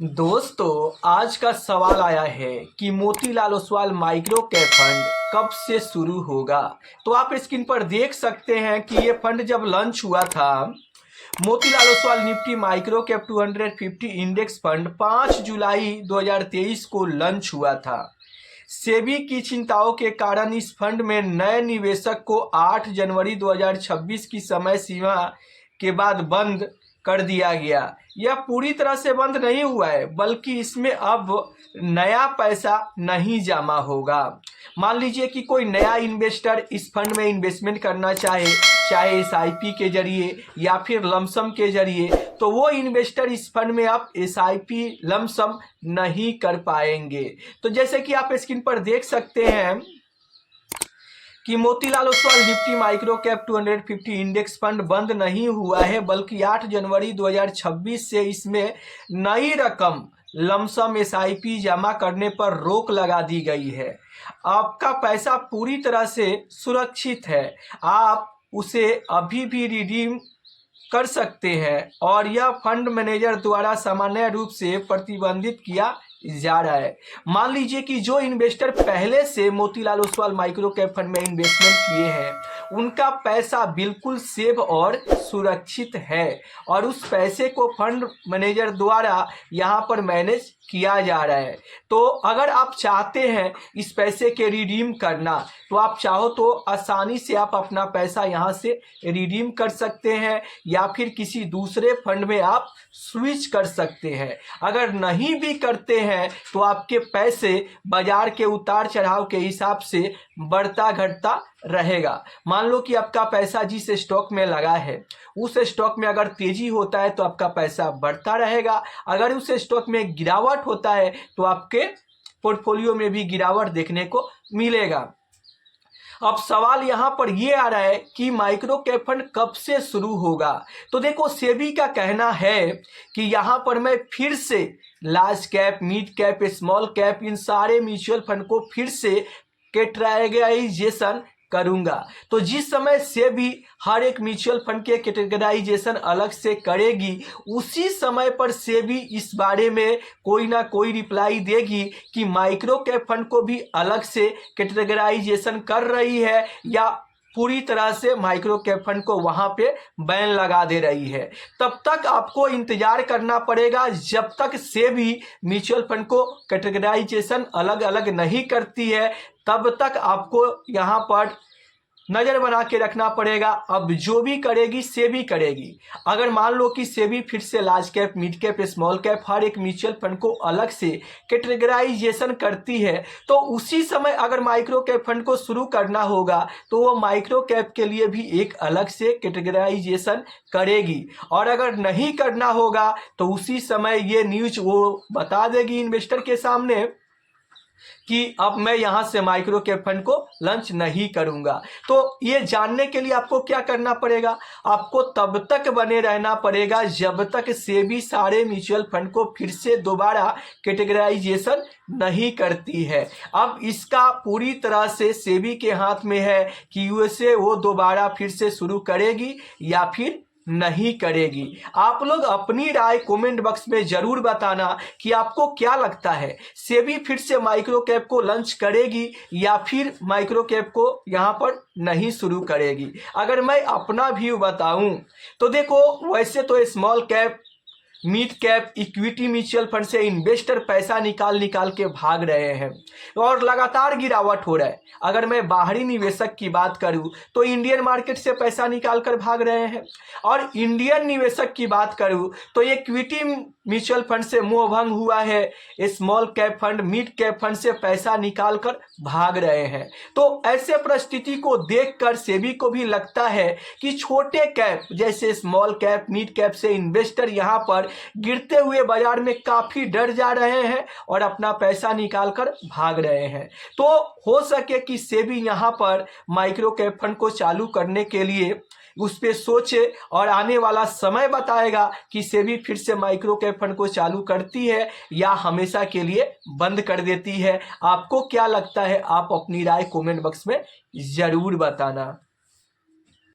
दोस्तों, आज का सवाल आया है कि Motilal Oswal micro cap fund कब से शुरू होगा। तो आप स्क्रीन पर देख सकते हैं कि ये फंड जब लॉन्च हुआ था, Motilal Oswal Nifty micro cap 250 index fund 5 जुलाई 2023 को लॉन्च हुआ था। सेबी की चिंताओं के कारण इस फंड में नए निवेशक को 8 जनवरी 2026 की समय सीमा के बाद बंद कर दिया गया। यह पूरी तरह से बंद नहीं हुआ है, बल्कि इसमें अब नया पैसा नहीं जमा होगा। मान लीजिए कि कोई नया इन्वेस्टर इस फंड में इन्वेस्टमेंट करना चाहे, चाहे एसआईपी के जरिए या फिर लमसम के जरिए, तो वो इन्वेस्टर इस फंड में अब एसआईपी लमसम नहीं कर पाएंगे। तो जैसे कि आप स्क्रीन पर देख सकते हैं कि Motilal Oswal Nifty micro cap 250 index fund बंद नहीं हुआ है, बल्कि 8 जनवरी 2026 से इसमें नई रकम लमसम एसआईपी जमा करने पर रोक लगा दी गई है। आपका पैसा पूरी तरह से सुरक्षित है, आप उसे अभी भी रिडीम कर सकते हैं और यह फंड मैनेजर द्वारा सामान्य रूप से प्रतिबंधित किया जा रहा है। मान लीजिए कि जो इन्वेस्टर पहले से Motilal Oswal micro cap fund में इन्वेस्टमेंट किए हैं, उनका पैसा बिल्कुल सेफ और सुरक्षित है और उस पैसे को फंड मैनेजर द्वारा यहाँ पर मैनेज किया जा रहा है। तो अगर आप चाहते हैं इस पैसे के रिडीम करना, तो आप चाहो तो आसानी से आप अपना पैसा यहाँ से रिडीम कर सकते हैं या फिर किसी दूसरे फंड में आप स्विच कर सकते हैं। अगर नहीं भी करते हैं तो आपके पैसे बाजार के उतार चढ़ाव के हिसाब से बढ़ता घटता रहेगा। मान लो कि आपका पैसा जिस स्टॉक में लगा है, उस स्टॉक में अगर तेजी होता है तो आपका पैसा बढ़ता रहेगा, अगर उस स्टॉक में गिरावट होता है तो आपके पोर्टफोलियो में भी गिरावट देखने को मिलेगा। अब सवाल यहाँ पर यह आ रहा है कि माइक्रो कैप फंड कब से शुरू होगा। तो देखो, सेबी का कहना है कि यहाँ पर मैं फिर से large cap, mid cap, small cap, इन सारे म्यूचुअल फंड को फिर से कैटेगराइजेशन करूंगा। तो जिस समय से भी हर एक म्यूचुअल फंड के कैटेगराइजेशन अलग से करेगी, उसी समय पर से भी इस बारे में कोई ना कोई रिप्लाई देगी कि माइक्रो कैप फंड को भी अलग से कैटेगराइजेशन कर रही है या पूरी तरह से माइक्रो कैप फंड को वहां पे बैन लगा दे रही है। तब तक आपको इंतजार करना पड़ेगा जब तक से भी म्यूचुअल फंड को कैटेगराइजेशन अलग अलग नहीं करती है, तब तक आपको यहाँ पर नजर बना के रखना पड़ेगा। अब जो भी करेगी सेबी करेगी। अगर मान लो कि सेबी फिर से large cap, mid cap, small cap हर एक म्यूचुअल फंड को अलग से कैटेगराइजेशन करती है, तो उसी समय अगर माइक्रो कैप फंड को शुरू करना होगा तो वो माइक्रो कैप के लिए भी एक अलग से कैटेगराइजेशन करेगी। और अगर नहीं करना होगा तो उसी समय ये न्यूज वो बता देगी इन्वेस्टर के सामने कि अब मैं यहां से माइक्रो कैप फंड को लॉन्च नहीं करूंगा। तो ये जानने के लिए आपको क्या करना पड़ेगा, आपको तब तक बने रहना पड़ेगा जब तक सेबी सारे म्यूचुअल फंड को फिर से दोबारा कैटेगराइजेशन नहीं करती है। अब इसका पूरी तरह से सेबी के हाथ में है कि यूएसए वो दोबारा फिर से शुरू करेगी या फिर नहीं करेगी। आप लोग अपनी राय कमेंट बॉक्स में जरूर बताना कि आपको क्या लगता है, सेबी फिर से माइक्रो कैप को लॉन्च करेगी या फिर माइक्रो कैप को यहां पर नहीं शुरू करेगी। अगर मैं अपना व्यू बताऊं तो देखो, वैसे तो small cap, mid cap, equity mutual fund से इन्वेस्टर पैसा निकाल निकाल के भाग रहे हैं और लगातार गिरावट हो रहा है। अगर मैं बाहरी निवेशक की बात करूं तो इंडियन मार्केट से पैसा निकाल कर भाग रहे हैं, और इंडियन निवेशक की बात करूं तो इक्विटी म्यूचुअल फंड से मोह भंग हुआ है, small cap fund, mid cap fund से पैसा निकाल कर भाग रहे हैं। तो ऐसे परिस्थिति को देखकर सेबी को भी लगता है कि छोटे कैप जैसे स्मॉल कैप, मिड कैप से इन्वेस्टर यहां पर गिरते हुए बाजार में काफी डर जा रहे हैं और अपना पैसा निकाल कर भाग रहे हैं। तो हो सके कि सेबी यहां पर माइक्रो कैप फंड को चालू करने के लिए उस पर सोचे और आने वाला समय बताएगा कि सेबी फिर से माइक्रो कैप फंड को चालू करती है या हमेशा के लिए बंद कर देती है। आपको क्या लगता है, आप अपनी राय कमेंट बॉक्स में जरूर बताना।